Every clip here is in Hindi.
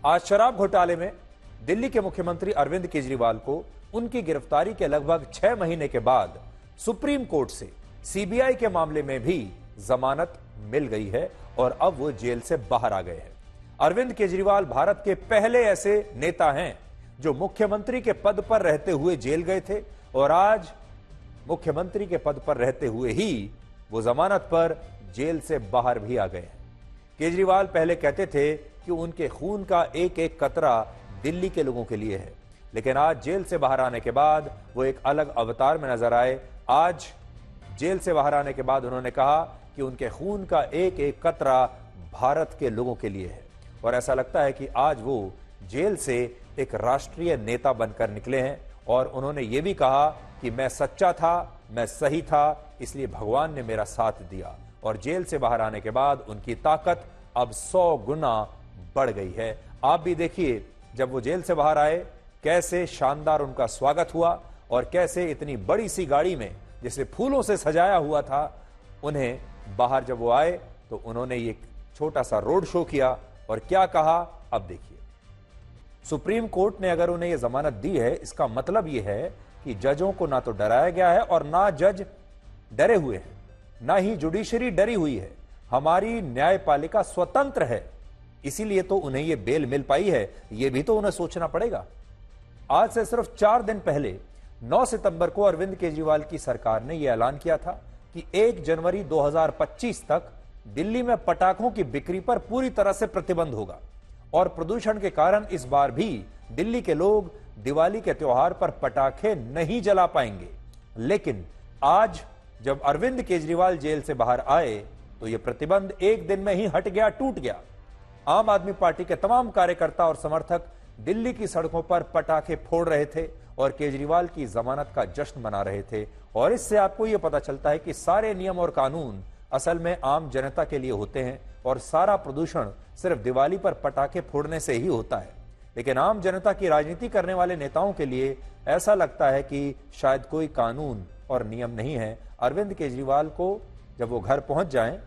आज शराब घोटाले में दिल्ली के मुख्यमंत्री अरविंद केजरीवाल को उनकी गिरफ्तारी के लगभग 6 महीने के बाद सुप्रीम कोर्ट से सीबीआई के मामले में भी जमानत मिल गई है और अब वो जेल से बाहर आ गए हैं। अरविंद केजरीवाल भारत के पहले ऐसे नेता हैं जो मुख्यमंत्री के पद पर रहते हुए जेल गए थे और आज मुख्यमंत्री के पद पर रहते हुए ही वो जमानत पर जेल से बाहर भी आ गए हैं। केजरीवाल पहले कहते थे कि उनके खून का एक एक कतरा दिल्ली के लोगों के लिए है, लेकिन आज जेल से बाहर आने के बाद वो एक अलग अवतार में नजर आए। आज जेल से बाहर आने के बाद उन्होंने कहा कि उनके खून का एक एक कतरा भारत के लोगों के लिए है और ऐसा लगता है कि आज वो जेल से एक राष्ट्रीय नेता बनकर निकले हैं। और उन्होंने ये भी कहा कि मैं सच्चा था, मैं सही था, इसलिए भगवान ने मेरा साथ दिया। और जेल से बाहर आने के बाद उनकी ताकत अब 100 गुना बढ़ गई है। आप भी देखिए जब वो जेल से बाहर आए कैसे शानदार उनका स्वागत हुआ और कैसे इतनी बड़ी सी गाड़ी में जिसे फूलों से सजाया हुआ था, उन्हें बाहर जब वो आए तो उन्होंने ये छोटा सा रोड शो किया और क्या कहा अब देखिए। सुप्रीम कोर्ट ने अगर उन्हें यह जमानत दी है, इसका मतलब यह है कि जजों को ना तो डराया गया है और ना जज डरे हुए हैं, ना ही जुडिशरी डरी हुई है। हमारी न्यायपालिका स्वतंत्र है, इसीलिए तो उन्हें यह बेल मिल पाई है। यह भी तो उन्हें सोचना पड़ेगा। आज से सिर्फ 4 दिन पहले 9 सितंबर को अरविंद केजरीवाल की सरकार ने यह ऐलान किया था कि 1 जनवरी 2025 तक दिल्ली में पटाखों की बिक्री पर पूरी तरह से प्रतिबंध होगा और प्रदूषण के कारण इस बार भी दिल्ली के लोग दिवाली के त्योहार पर पटाखे नहीं जला पाएंगे। लेकिन आज जब अरविंद केजरीवाल जेल से बाहर आए तो यह प्रतिबंध एक दिन में ही हट गया, टूट गया। आम आदमी पार्टी के तमाम कार्यकर्ता और समर्थक दिल्ली की सड़कों पर पटाखे फोड़ रहे थे और केजरीवाल की जमानत का जश्न मना रहे थे। और इससे आपको यह पता चलता है कि सारे नियम और कानून असल में आम जनता के लिए होते हैं और सारा प्रदूषण सिर्फ दिवाली पर पटाखे फोड़ने से ही होता है। लेकिन आम जनता की राजनीति करने वाले नेताओं के लिए ऐसा लगता है कि शायद कोई कानून और नियम नहीं है। अरविंद केजरीवाल को जब वो घर पहुंच जाएं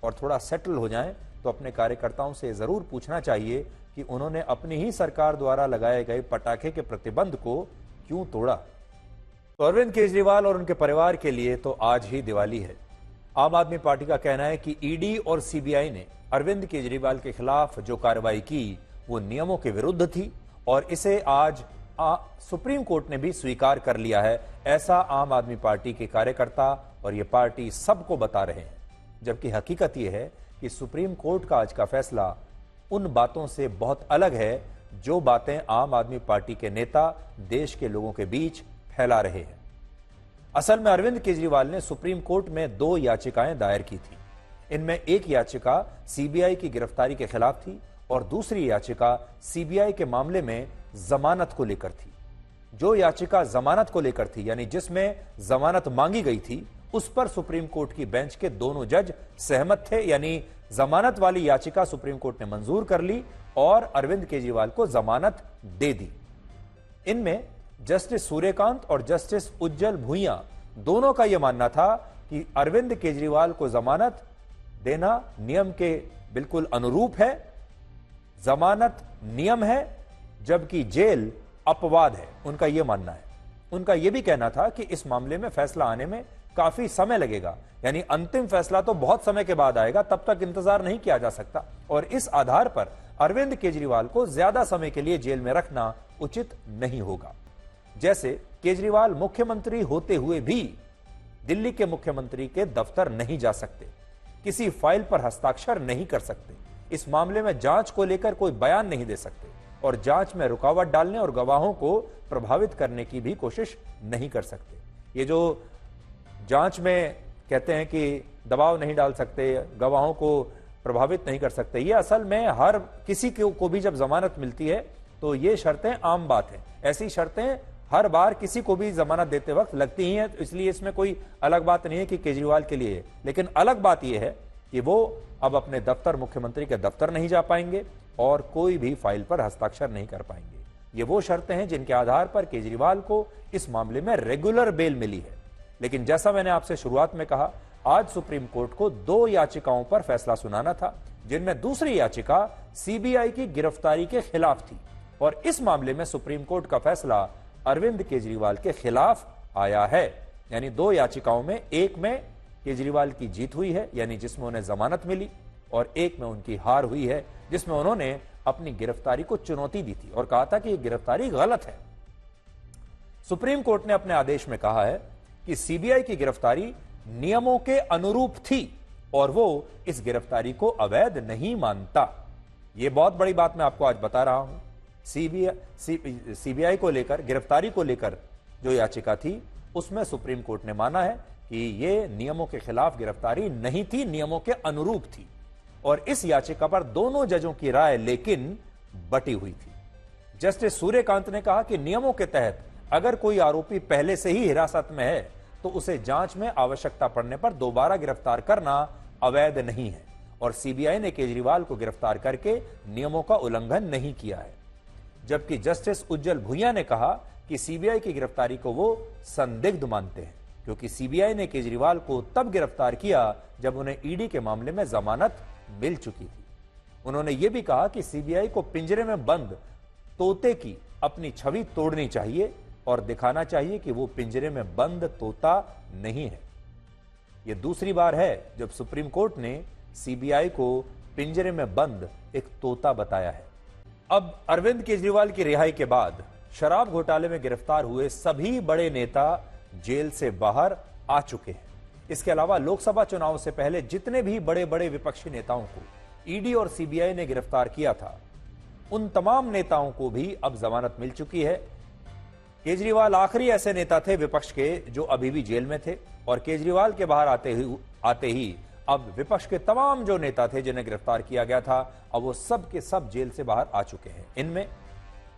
और थोड़ा सेटल हो जाएं तो अपने कार्यकर्ताओं से जरूर पूछना चाहिए कि उन्होंने अपनी ही सरकार द्वारा लगाए गए पटाखे के प्रतिबंध को क्यों तोड़ा। तो अरविंद केजरीवाल और उनके परिवार के लिए तो आज ही दिवाली है। आम आदमी पार्टी का कहना है कि ईडी और सीबीआई ने अरविंद केजरीवाल के खिलाफ जो कार्रवाई की वो नियमों के विरुद्ध थी और इसे आज सुप्रीम कोर्ट ने भी स्वीकार कर लिया है। ऐसा आम आदमी पार्टी के कार्यकर्ता और ये पार्टी सबको बता रहे हैं, जबकि हकीकत यह है कि सुप्रीम कोर्ट का आज का फैसला उन बातों से बहुत अलग है जो बातें आम आदमी पार्टी के नेता देश के लोगों के बीच फैला रहे हैं। असल में अरविंद केजरीवाल ने सुप्रीम कोर्ट में 2 याचिकाएं दायर की थी। इनमें एक याचिका सीबीआई की गिरफ्तारी के खिलाफ थी और दूसरी याचिका सीबीआई के मामले में जमानत को लेकर थी। जो याचिका जमानत को लेकर थी, यानी जिसमें जमानत मांगी गई थी, उस पर सुप्रीम कोर्ट की बेंच के दोनों जज सहमत थे, यानी जमानत वाली याचिका सुप्रीम कोर्ट ने मंजूर कर ली और अरविंद केजरीवाल को जमानत दे दी। इनमें जस्टिस सूर्यकांत और जस्टिस उज्जवल भुइयां दोनों का यह मानना था कि अरविंद केजरीवाल को जमानत देना नियम के बिल्कुल अनुरूप है। जमानत नियम है जबकि जेल अपवाद है, उनका यह मानना है। उनका यह भी कहना था कि इस मामले में फैसला आने में काफी समय लगेगा, यानी अंतिम फैसला तो बहुत समय के बाद आएगा, तब तक इंतजार नहीं किया जा सकता और इस आधार पर अरविंद केजरीवाल को ज्यादा समय के लिए जेल में रखना उचित नहीं होगा। जैसे केजरीवाल मुख्यमंत्री होते हुए भी दिल्ली के मुख्यमंत्री के दफ्तर नहीं जा सकते, किसी फाइल पर हस्ताक्षर नहीं कर सकते, इस मामले में जांच को लेकर कोई बयान नहीं दे सकते और जांच में रुकावट डालने और गवाहों को प्रभावित करने की भी कोशिश नहीं कर सकते। ये जो जांच में कहते हैं कि दबाव नहीं डाल सकते, गवाहों को प्रभावित नहीं कर सकते, ये असल में हर किसी को भी जब जमानत मिलती है तो ये शर्तें आम बात है। ऐसी शर्तें हर बार किसी को भी जमानत देते वक्त लगती ही हैं, तो इसलिए इसमें कोई अलग बात नहीं है कि केजरीवाल के लिए। लेकिन अलग बात यह है कि वो अब अपने दफ्तर, मुख्यमंत्री के दफ्तर नहीं जा पाएंगे और कोई भी फाइल पर हस्ताक्षर नहीं कर पाएंगे। ये वो शर्तें हैं जिनके आधार पर केजरीवाल को इस मामले में रेगुलर बेल मिली है। लेकिन जैसा मैंने आपसे शुरुआत में कहा, आज सुप्रीम कोर्ट को 2 याचिकाओं पर फैसला सुनाना था। जिनमें दूसरी याचिका सीबीआई की गिरफ्तारी के खिलाफ थी। और इस मामले में सुप्रीम कोर्ट का फैसला अरविंद केजरीवाल के खिलाफ आया है। यानी दो याचिकाओं में, एक में केजरीवाल की जीत हुई है, यानी जिसमें उन्हें जमानत मिली, और एक में उनकी हार हुई है, जिसमें उन्होंने अपनी गिरफ्तारी को चुनौती दी थी और कहा था कि यह गिरफ्तारी गलत है। सुप्रीम कोर्ट ने अपने आदेश में कहा है कि सीबीआई की गिरफ्तारी नियमों के अनुरूप थी और वो इस गिरफ्तारी को अवैध नहीं मानता। यह बहुत बड़ी बात मैं आपको आज बता रहा हूं। सीबीआई को लेकर, गिरफ्तारी को लेकर जो याचिका थी, उसमें सुप्रीम कोर्ट ने माना है कि यह नियमों के खिलाफ गिरफ्तारी नहीं थी, नियमों के अनुरूप थी। और इस याचिका पर दोनों जजों की राय लेकिन बटी हुई थी। जस्टिस सूर्यकांत ने कहा कि नियमों के तहत अगर कोई आरोपी पहले से ही हिरासत में है तो उसे जांच में आवश्यकता पड़ने पर दोबारा गिरफ्तार करना अवैध नहीं है, और सीबीआई ने केजरीवाल को गिरफ्तार करके नियमों का उल्लंघन नहीं किया है। जबकि जस्टिस उज्जवल भुइयां ने कहा कि सीबीआई की गिरफ्तारी को वो संदिग्ध मानते हैं, क्योंकि सीबीआई ने केजरीवाल को तब गिरफ्तार किया जब उन्हें ईडी के मामले में जमानत मिल चुकी थी। उन्होंने यह भी कहा कि सीबीआई को पिंजरे में बंद तोते की अपनी छवि तोड़नी चाहिए और दिखाना चाहिए कि वो पिंजरे में बंद तोता नहीं है। यह दूसरी बार है जब सुप्रीम कोर्ट ने सीबीआई को पिंजरे में बंद एक तोता बताया है। अब अरविंद केजरीवाल की रिहाई के बाद शराब घोटाले में गिरफ्तार हुए सभी बड़े नेता जेल से बाहर आ चुके हैं। इसके अलावा लोकसभा चुनाव से पहले जितने भी बड़े बड़े विपक्षी नेताओं को ईडी और सीबीआई ने गिरफ्तार किया था, उन तमाम नेताओं को भी अब जमानत मिल चुकी है। केजरीवाल आखिरी ऐसे नेता थे विपक्ष के जो अभी भी जेल में थे, और केजरीवाल के बाहर आते ही अब विपक्ष के तमाम जो नेता थे जिन्हें गिरफ्तार किया गया था, अब वो सब के सब जेल से बाहर आ चुके हैं। इनमें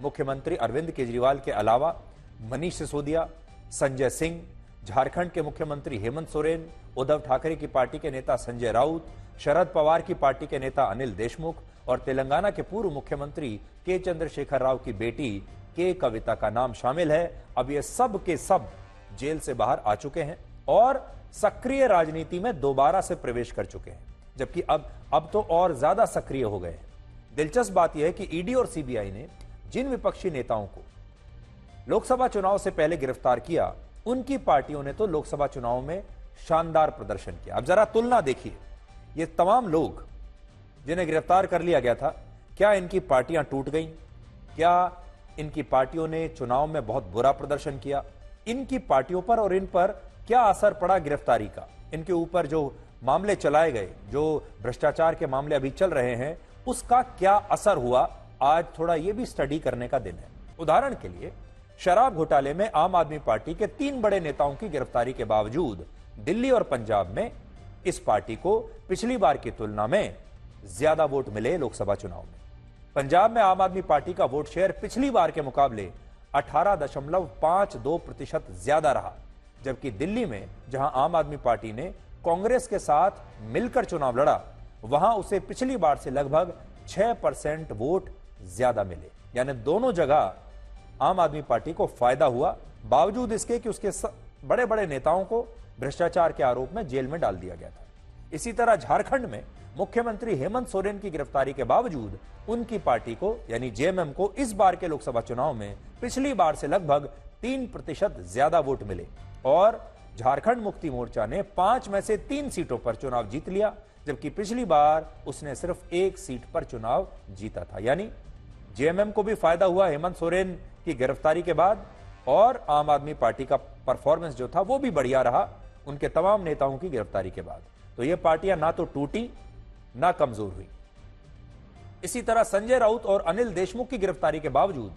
मुख्यमंत्री अरविंद केजरीवाल के अलावा मनीष सिसोदिया, संजय सिंह, झारखंड के मुख्यमंत्री हेमंत सोरेन, उद्धव ठाकरे की पार्टी के नेता संजय राउत, शरद पवार की पार्टी के नेता अनिल देशमुख और तेलंगाना के पूर्व मुख्यमंत्री के चंद्रशेखर राव की बेटी के कविता का नाम शामिल है। अब ये सब के सब जेल से बाहर आ चुके हैं और सक्रिय राजनीति में दोबारा से प्रवेश कर चुके हैं, जबकि अब तो और ज्यादा सक्रिय हो गए हैं। दिलचस्प बात यह है कि ईडी और सीबीआई ने जिन विपक्षी नेताओं को लोकसभा चुनाव से पहले गिरफ्तार किया, उनकी पार्टियों ने तो लोकसभा चुनाव में शानदार प्रदर्शन किया। अब जरा तुलना देखिए, ये तमाम लोग जिन्हें गिरफ्तार कर लिया गया था, क्या इनकी पार्टियां टूट गईं? क्या इनकी पार्टियों ने चुनाव में बहुत बुरा प्रदर्शन किया? इनकी पार्टियों पर और इन पर क्या असर पड़ा गिरफ्तारी का? इनके ऊपर जो मामले चलाए गए, जो भ्रष्टाचार के मामले अभी चल रहे हैं, उसका क्या असर हुआ? आज थोड़ा यह भी स्टडी करने का दिन है। उदाहरण के लिए, शराब घोटाले में आम आदमी पार्टी के 3 बड़े नेताओं की गिरफ्तारी के बावजूद दिल्ली और पंजाब में इस पार्टी को पिछली बार की तुलना में ज्यादा वोट मिले लोकसभा चुनाव में। पंजाब में आम आदमी पार्टी का वोट शेयर पिछली बार के मुकाबले 18.52% ज्यादा रहा, जबकि दिल्ली में जहां आम आदमी पार्टी ने कांग्रेस के साथ मिलकर चुनाव लड़ा, वहां उसे पिछली बार से लगभग 6% वोट ज्यादा मिले। यानी दोनों जगह आम आदमी पार्टी को फायदा हुआ, बावजूद इसके कि उसके बड़े बड़े नेताओं को भ्रष्टाचार के आरोप में जेल में डाल दिया गया था। इसी तरह झारखंड में मुख्यमंत्री हेमंत सोरेन की गिरफ्तारी के बावजूद उनकी पार्टी को यानी जेएमएम को इस बार के लोकसभा चुनाव में पिछली बार से लगभग 3% ज्यादा वोट मिले और झारखंड मुक्ति मोर्चा ने 5 में से 3 सीटों पर चुनाव जीत लिया, जबकि पिछली बार उसने सिर्फ 1 सीट पर चुनाव जीता था। यानी जेएमएम को भी फायदा हुआ हेमंत सोरेन की गिरफ्तारी के बाद, और आम आदमी पार्टी का परफॉर्मेंस जो था वो भी बढ़िया रहा उनके तमाम नेताओं की गिरफ्तारी के बाद। तो ये पार्टियां ना तो टूटी ना कमजोर हुई। इसी तरह संजय राउत और अनिल देशमुख की गिरफ्तारी के बावजूद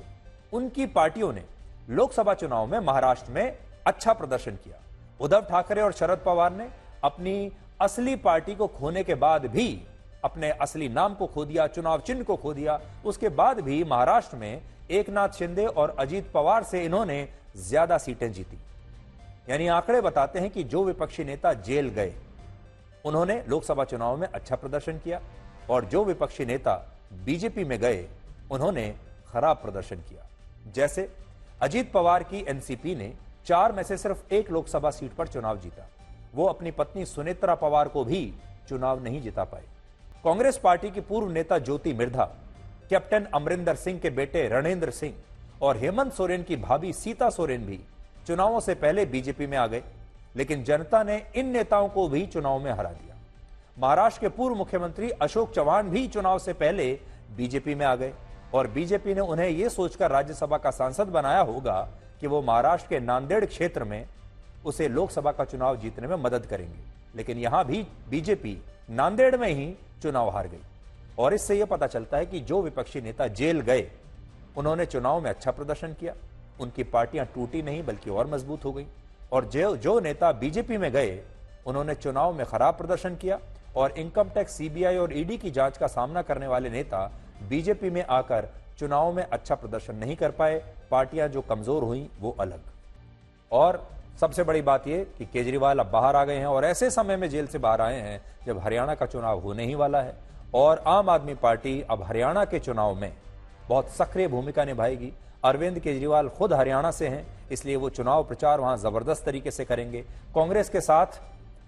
उनकी पार्टियों ने लोकसभा चुनाव में महाराष्ट्र में अच्छा प्रदर्शन किया। उद्धव ठाकरे और शरद पवार ने अपनी असली पार्टी को खोने के बाद भी अपने असली नाम को खो दिया, चुनाव चिन्ह को खो दिया। उसके बाद भी महाराष्ट्र में एकनाथ शिंदे और अजीत पवार से इन्होंने ज्यादा सीटें जीती। यानी आंकड़े बताते हैं कि जो विपक्षी नेता जेल गए उन्होंने लोकसभा चुनाव में अच्छा प्रदर्शन किया, और जो विपक्षी नेता बीजेपी में गए उन्होंने खराब प्रदर्शन किया। जैसे अजीत पवार की एनसीपी ने 4 में से सिर्फ 1 लोकसभा सीट पर चुनाव जीता। वो अपनी पत्नी सुनेत्रा पवार को भी चुनाव नहीं जिता पाए। कांग्रेस पार्टी की पूर्व नेता ज्योति मिर्धा, कैप्टन अमरिंदर सिंह के बेटे रणेंद्र सिंह और हेमंत सोरेन की भाभी सीता सोरेन भी चुनावों से पहले बीजेपी में आ गए, लेकिन जनता ने इन नेताओं को भी चुनाव में हरा दिया। महाराष्ट्र के पूर्व मुख्यमंत्री अशोक चव्हाण भी चुनाव से पहले बीजेपी में आ गए और बीजेपी ने उन्हें यह सोचकर राज्यसभा का सांसद बनाया होगा कि वो महाराष्ट्र के नांदेड़ क्षेत्र में उसे लोकसभा का चुनाव जीतने में मदद करेंगे, लेकिन यहां भी बीजेपी नांदेड़ में ही चुनाव हार गई। और इससे यह पता चलता है कि जो विपक्षी नेता जेल गए उन्होंने चुनाव में अच्छा प्रदर्शन किया, उनकी पार्टियां टूटी नहीं बल्कि और मजबूत हो गई। और जो नेता बीजेपी में गए उन्होंने चुनाव में खराब प्रदर्शन किया और इनकम टैक्स, सीबीआई और ईडी की जांच का सामना करने वाले नेता बीजेपी में आकर चुनाव में अच्छा प्रदर्शन नहीं कर पाए। पार्टियां जो कमजोर हुई वो अलग। और सबसे बड़ी बात यह कि केजरीवाल अब बाहर आ गए हैं और ऐसे समय में जेल से बाहर आए हैं जब हरियाणा का चुनाव होने ही वाला है और आम आदमी पार्टी अब हरियाणा के चुनाव में बहुत सक्रिय भूमिका निभाएगी। अरविंद केजरीवाल खुद हरियाणा से हैं, इसलिए वो चुनाव प्रचार वहां जबरदस्त तरीके से करेंगे। कांग्रेस के साथ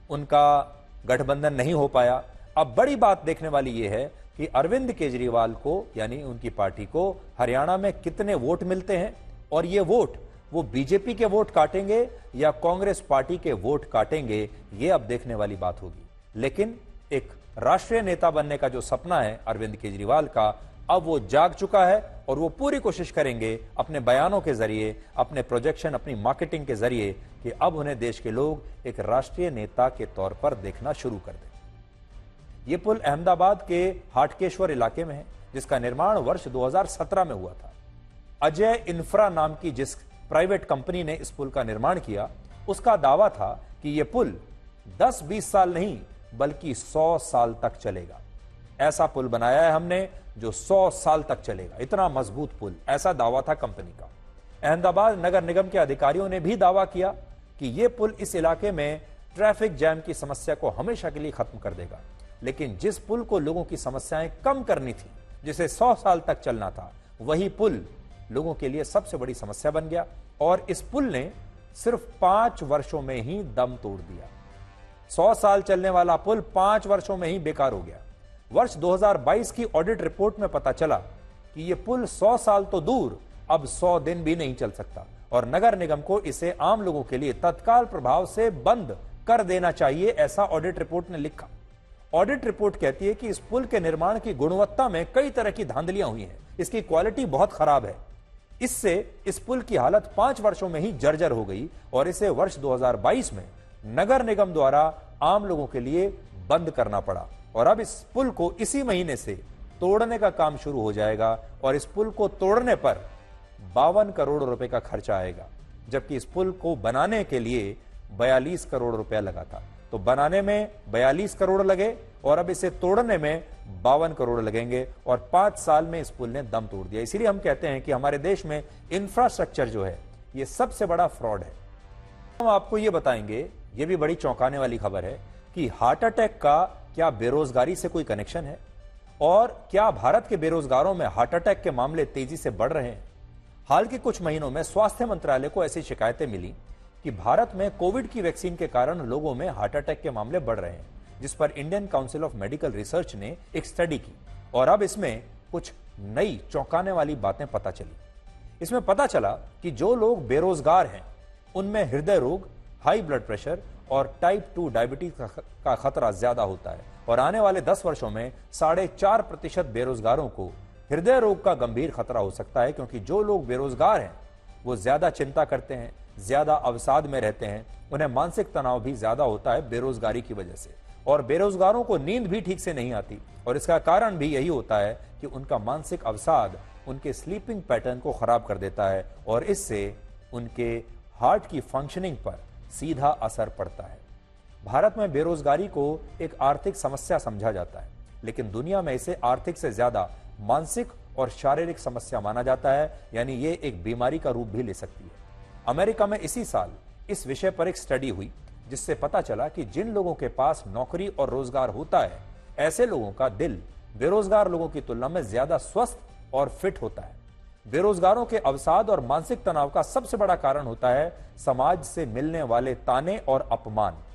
उनका गठबंधन नहीं हो पाया। अब बड़ी बात देखने वाली यह है कि अरविंद केजरीवाल को यानी उनकी पार्टी को हरियाणा में कितने वोट मिलते हैं और ये वोट वो बीजेपी के वोट काटेंगे या कांग्रेस पार्टी के वोट काटेंगे, ये अब देखने वाली बात होगी। लेकिन एक राष्ट्रीय नेता बनने का जो सपना है अरविंद केजरीवाल का, अब वो जाग चुका है और वो पूरी कोशिश करेंगे अपने बयानों के जरिए, अपने प्रोजेक्शन, अपनी मार्केटिंग के जरिए कि अब उन्हें देश के लोग एक राष्ट्रीय नेता के तौर पर देखना शुरू कर दें। ये पुल अहमदाबाद के हाटकेश्वर इलाके में है, जिसका निर्माण वर्ष 2017 में हुआ था। अजय इंफ्रा नाम की जिस प्राइवेट कंपनी ने इस पुल का निर्माण किया, उसका दावा था कि यह पुल 10-20 साल नहीं बल्कि 100 साल तक चलेगा। ऐसा पुल बनाया है हमने जो 100 साल तक चलेगा, इतना मजबूत पुल, ऐसा दावा था कंपनी का। अहमदाबाद नगर निगम के अधिकारियों ने भी दावा किया कि यह पुल इस इलाके में ट्रैफिक जैम की समस्या को हमेशा के लिए खत्म कर देगा। लेकिन जिस पुल को लोगों की समस्याएं कम करनी थी, जिसे 100 साल तक चलना था, वही पुल लोगों के लिए सबसे बड़ी समस्या बन गया और इस पुल ने सिर्फ 5 वर्षों में ही दम तोड़ दिया। 100 साल चलने वाला पुल 5 वर्षों में ही बेकार हो गया। वर्ष 2022 की ऑडिट रिपोर्ट में पता चला कि यह पुल 100 साल तो दूर अब 100 दिन भी नहीं चल सकता और नगर निगम को इसे आम लोगों के लिए तत्काल प्रभाव से बंद कर देना चाहिए, ऐसा ऑडिट रिपोर्ट ने लिखा। ऑडिट रिपोर्ट कहती है कि इस पुल के निर्माण की गुणवत्ता में कई तरह की धांधलियां हुई हैं, इसकी क्वालिटी बहुत खराब है। इससे इस पुल की हालत 5 वर्षों में ही जर्जर हो गई और इसे वर्ष 2022 में नगर निगम द्वारा आम लोगों के लिए बंद करना पड़ा और अब इस पुल को इसी महीने से तोड़ने का काम शुरू हो जाएगा और इस पुल को तोड़ने पर 52 करोड़ रुपए का खर्चा आएगा, जबकि इस पुल को बनाने के लिए 42 करोड़ रुपया लगा था। तो बनाने में 42 करोड़ लगे और अब इसे तोड़ने में 52 करोड़ लगेंगे और 5 साल में इस पुल ने दम तोड़ दिया। इसीलिए हम कहते हैं कि हमारे देश में इंफ्रास्ट्रक्चर जो है ये सबसे बड़ा फ्रॉड है। हम आपको ये बताएंगे, ये भी बड़ी चौंकाने वाली खबर है कि हार्ट अटैक का क्या बेरोजगारी से कोई कनेक्शन है और क्या भारत के बेरोजगारों में हार्ट अटैक के मामले तेजी से बढ़ रहे हैं। हाल के कुछ महीनों में स्वास्थ्य मंत्रालय को ऐसी शिकायतें मिली कि भारत में कोविड की वैक्सीन के कारण लोगों में हार्ट अटैक के मामले बढ़ रहे हैं, जिस पर Indian council of medical research ने एक स्टडी की और अब इसमें कुछ नई चौंकाने वाली बातें पता चली। इसमें पता चला कि जो लोग बेरोजगार हैं उनमें हृदय रोग, हाई ब्लड प्रेशर और टाइप 2 डायबिटीज का खतरा ज्यादा होता है और आने वाले 10 वर्षों में 4.5% बेरोजगारों को हृदय रोग का गंभीर खतरा हो सकता है, क्योंकि जो लोग बेरोजगार हैं वो ज्यादा चिंता करते हैं, ज्यादा अवसाद में रहते हैं, उन्हें मानसिक तनाव भी ज्यादा होता है बेरोजगारी की वजह से और बेरोजगारों को नींद भी ठीक से नहीं आती और इसका कारण भी यही होता है कि उनका मानसिक अवसाद उनके स्लीपिंग पैटर्न को खराब कर देता है और इससे उनके हार्ट की फंक्शनिंग पर सीधा असर पड़ता है। भारत में बेरोजगारी को एक आर्थिक समस्या समझा जाता है, लेकिन दुनिया में इसे आर्थिक से ज्यादा मानसिक और शारीरिक समस्या माना जाता है, यानी ये एक बीमारी का रूप भी ले सकती है। अमेरिका में इसी साल इस विषय पर एक स्टडी हुई जिससे पता चला कि जिन लोगों के पास नौकरी और रोजगार होता है, ऐसे लोगों का दिल बेरोजगार लोगों की तुलना में ज्यादा स्वस्थ और फिट होता है। बेरोजगारों के अवसाद और मानसिक तनाव का सबसे बड़ा कारण होता है समाज से मिलने वाले ताने और अपमान।